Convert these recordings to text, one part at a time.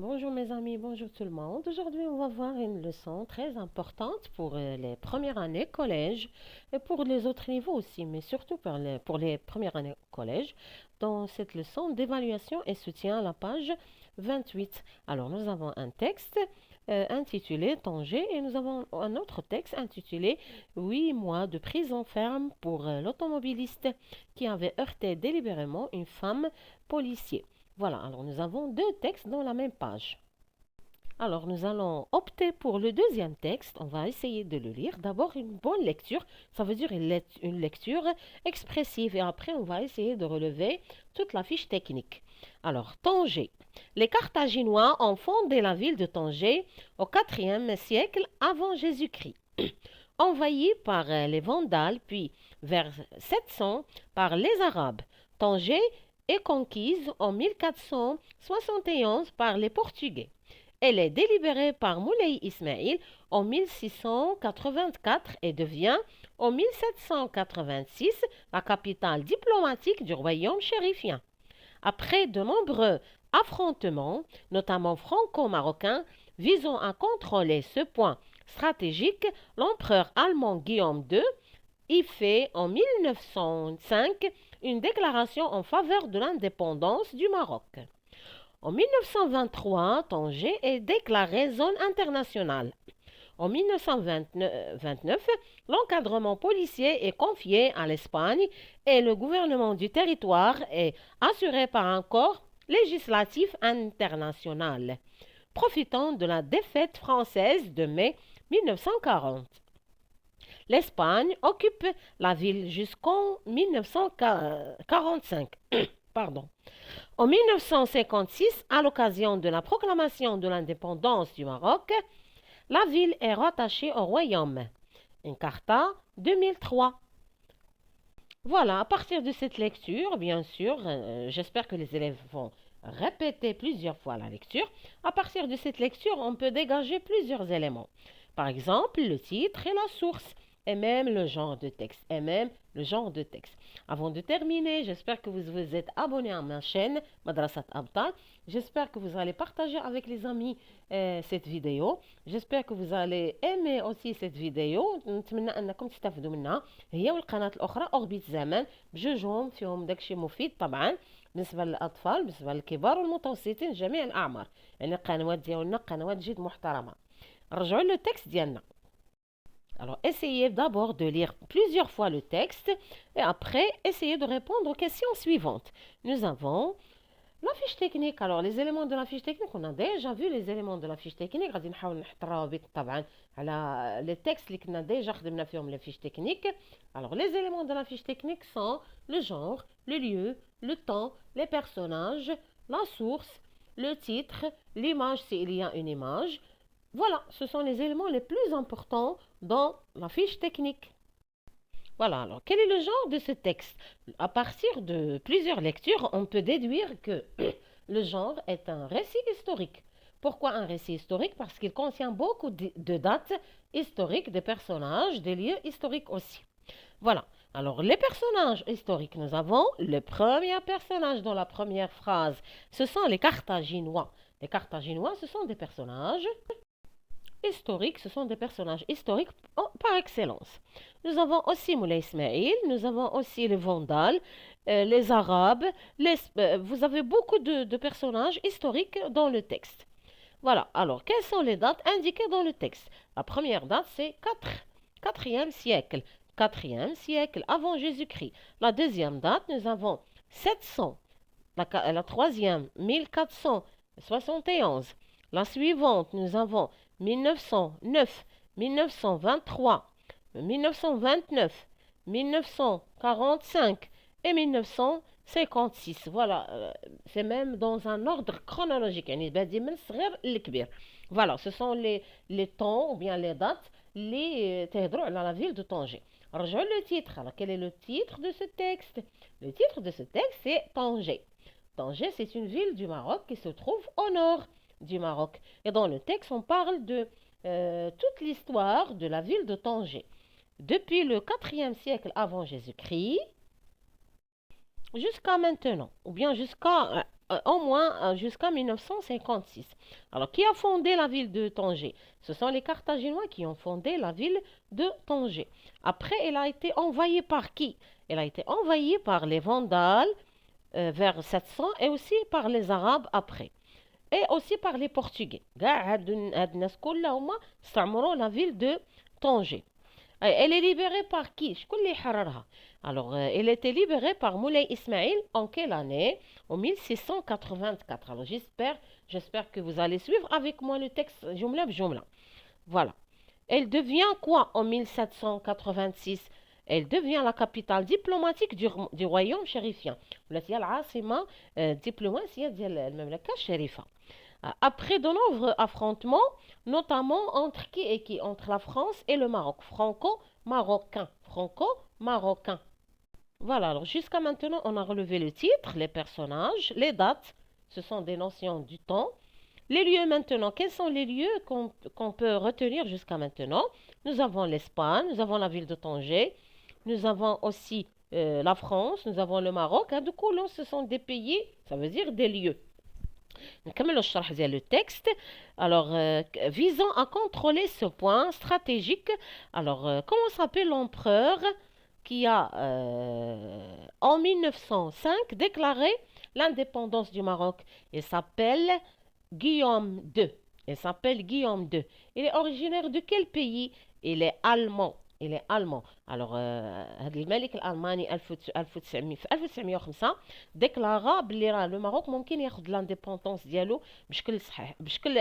Bonjour mes amis, bonjour tout le monde. Aujourd'hui, on va voir une leçon très importante pour les premières années collège et pour les autres niveaux aussi, mais surtout pour les premières années collège. Dans cette leçon d'évaluation et soutien à la page 28. Alors, nous avons un texte intitulé Tanger et nous avons un autre texte intitulé 8 mois de prison ferme pour l'automobiliste qui avait heurté délibérément une femme policière. Voilà, alors nous avons deux textes dans la même page. Alors nous allons opter pour le deuxième texte. On va essayer de le lire. D'abord une bonne lecture, ça veut dire une lecture expressive et après on va essayer de relever toute la fiche technique. Alors Tanger. Les Carthaginois ont fondé la ville de Tanger au IVe siècle avant Jésus-Christ. Envahie par les Vandales, puis vers 700 par les Arabes. Tanger est conquise en 1471 par les Portugais. Elle est délibérée par Moulay Ismail en 1684 et devient en 1786 la capitale diplomatique du royaume chérifien. Après de nombreux affrontements, notamment franco-marocains, visant à contrôler ce point stratégique, l'empereur allemand Guillaume II y fait en 1905 une déclaration en faveur de l'indépendance du Maroc. En 1923, Tanger est déclarée zone internationale. En 1929, l'encadrement policier est confié à l'Espagne et le gouvernement du territoire est assuré par un corps législatif international, profitant de la défaite française de mai 1940. L'Espagne occupe la ville jusqu'en 1945. Pardon. En 1956, à l'occasion de la proclamation de l'indépendance du Maroc, la ville est rattachée au royaume. Encarta 2003. Voilà, à partir de cette lecture, bien sûr, j'espère que les élèves vont répéter plusieurs fois la lecture. À partir de cette lecture, on peut dégager plusieurs éléments. Par exemple, le titre et la source, et même le genre de texte, Avant de terminer, j'espère que vous vous êtes abonné à ma chaîne, Madrasat Abtal. J'espère que vous allez partager avec les amis cette vidéo. J'espère que vous allez aimer aussi cette vidéo. نتمنى انكم تستافدوا منها. هي والقناه الاخرى اوربيت زمان بجوجهم فيهم داكشي مفيد طبعا بالنسبه للاطفال بالنسبه للكبار والمتوسطين جميع الاعمار. يعني القنوات ديالنا قنوات جد محترمه. رجعوا لو تكست ديالنا. Alors, essayez d'abord de lire plusieurs fois le texte et après, essayez de répondre aux questions suivantes. Nous avons la fiche technique. Alors, les éléments de la fiche technique, on a déjà vu les éléments de la fiche technique. غادي نحاول نحط الروابط طبعا على les textes اللي كنا déjà خدمنا فيهم les fiches techniques. Alors, les éléments de la fiche technique sont le genre, le lieu, le temps, les personnages, la source, le titre, l'image s'il y a une image. Voilà, ce sont les éléments les plus importants dans la fiche technique. Voilà, alors quel est le genre de ce texte? À partir de plusieurs lectures, on peut déduire que le genre est un récit historique. Pourquoi un récit historique? Parce qu'il contient beaucoup de dates historiques, des personnages, des lieux historiques aussi. Voilà, alors les personnages historiques, nous avons le premier personnage dans la première phrase. Ce sont les Carthaginois. Les Carthaginois, ce sont des personnages historiques, ce sont des personnages historiques par excellence. Nous avons aussi Moulay Ismail, nous avons aussi les Vandales, les Arabes. Vous avez beaucoup de personnages historiques dans le texte. Voilà, alors quelles sont les dates indiquées dans le texte? La première date, c'est 4e siècle. 4e siècle avant Jésus-Christ. La deuxième date, nous avons 700. La troisième, 1471. La suivante, nous avons 1909, 1923, 1929, 1945 et 1956. Voilà, c'est même dans un ordre chronologique. Voilà, ce sont les temps ou bien les dates les à la ville de Tanger. Alors, je le titre. Alors, quel est le titre de ce texte? Le titre de ce texte, c'est Tanger. Tanger, c'est une ville du Maroc qui se trouve au nord du Maroc. Et dans le texte, on parle de toute l'histoire de la ville de Tanger. Depuis le 4e siècle avant Jésus-Christ jusqu'à maintenant, ou bien jusqu'à au moins jusqu'à 1956. Alors, qui a fondé la ville de Tanger? Ce sont les Carthaginois qui ont fondé la ville de Tanger. Après, elle a été envahie par qui? Elle a été envahie par les Vandales vers 700 et aussi par les Arabes après. Et aussi par les Portugais. هاد الناس كلها هما استعمروا la ville de Tanger. Elle est libérée par qui? شكون اللي يحررها? Alors, elle était libérée par Moulay Ismail en quelle année? En 1684. Alors, j'espère que vous allez suivre avec moi le texte جملة بجملة. Voilà. Elle devient quoi en 1786? Elle devient la capitale diplomatique du royaume chérifien. التي هي العاصمة الدبلوماسية ديال المملكة الشريفة. Après de nombreux affrontements, notamment entre qui et qui? Entre la France et le Maroc. Franco-marocain. Franco-marocain. Voilà, alors jusqu'à maintenant, on a relevé le titre, les personnages, les dates, ce sont des notions du temps. Les lieux maintenant, quels sont les lieux qu'on peut retenir jusqu'à maintenant? Nous avons l'Espagne, nous avons la ville de Tanger, nous avons aussi la France, nous avons le Maroc. Du coup, là, ce sont des pays, ça veut dire des lieux. نكمل الشرح ديال le texte. Alors, visant à contrôler ce point stratégique, alors, comment s'appelle l'empereur qui a, en 1905, déclaré l'indépendance du Maroc? Il s'appelle Guillaume II. Il s'appelle Guillaume II. Il est originaire de quel pays? Il est allemand. Il est allemand. Alors, هذا الملك الألماني 1900 في 1905 ديكلارا بلي راه لو ماروك ممكن ياخذ لانديبوندونس ديالو بشكل صحيح بشكل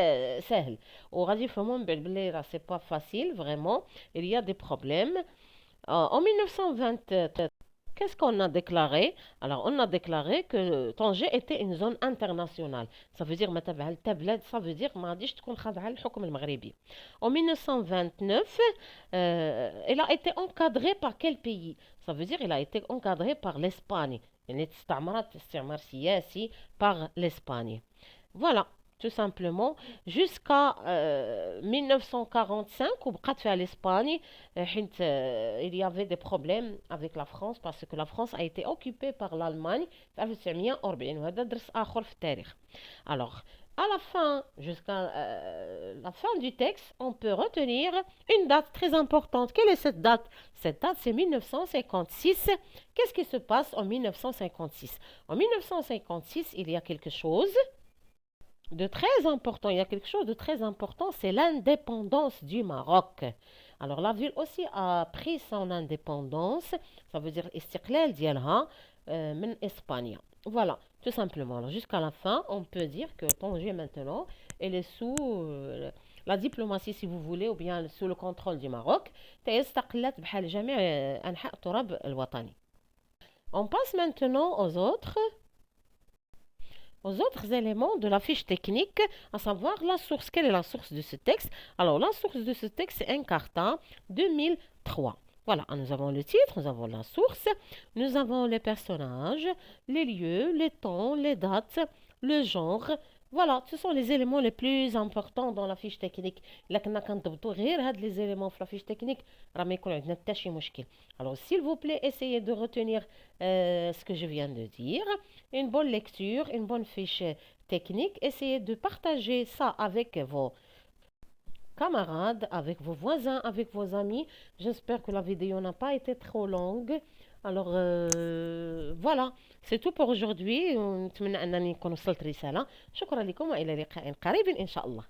سهل وغادي يفهموا من بعد بلي راه سي با فاسيل فريمون il y a des problèmes. En 1920 qu'est-ce qu'on a déclaré? Alors, on a déclaré que Tanger était une zone internationale. Ça veut dire, ça veut dire, en 1929, elle a été encadrée par quel pays? Ça veut dire, elle a été encadrée par l'Espagne. Elle est par l'Espagne. Voilà. Tout simplement, jusqu'à 1945, où à l'Espagne, il y avait des problèmes avec la France parce que la France a été occupée par l'Allemagne en 1940. Alors, à la fin, jusqu'à la fin du texte, on peut retenir une date très importante. Quelle est cette date? Cette date, c'est 1956. Qu'est-ce qui se passe en 1956? En 1956, il y a quelque chose de très important. Il y a quelque chose de très important, c'est l'indépendance du Maroc. Alors la ville aussi a pris son indépendance, ça veut dire istiqlal ديالها من Espagne. Voilà, tout simplement. Alors jusqu'à la fin, on peut dire que Tanger maintenant, elle est sous la diplomatie si vous voulez, ou bien sous le contrôle du Maroc. استقلت بحال جميع أنحاء التراب الوطني. On passe maintenant aux autres éléments de la fiche technique, à savoir la source. Quelle est la source de ce texte? Alors, la source de ce texte, c'est Encarta 2003. Voilà, nous avons le titre, nous avons la source, nous avons les personnages, les lieux, les temps, les dates, le genre. Voilà, ce sont les éléments les plus importants dans la fiche technique. لكن كنضبطوا غير هاد les éléments في la fiche technique راه ما يكون عندنا حتى شي مشكل. Alors s'il vous plaît, essayez de retenir ce que je viens de dire. Une bonne lecture, une bonne fiche technique. Essayez de partager ça avec vos camarades, avec vos voisins, avec vos amis. J'espère que la vidéo n'a pas été trop longue. Alors voilà, c'est tout pour aujourd'hui. نتمنى أنني نكون وصلت رسالة. شكرا لكم وإلى لقاء قريب إن شاء الله.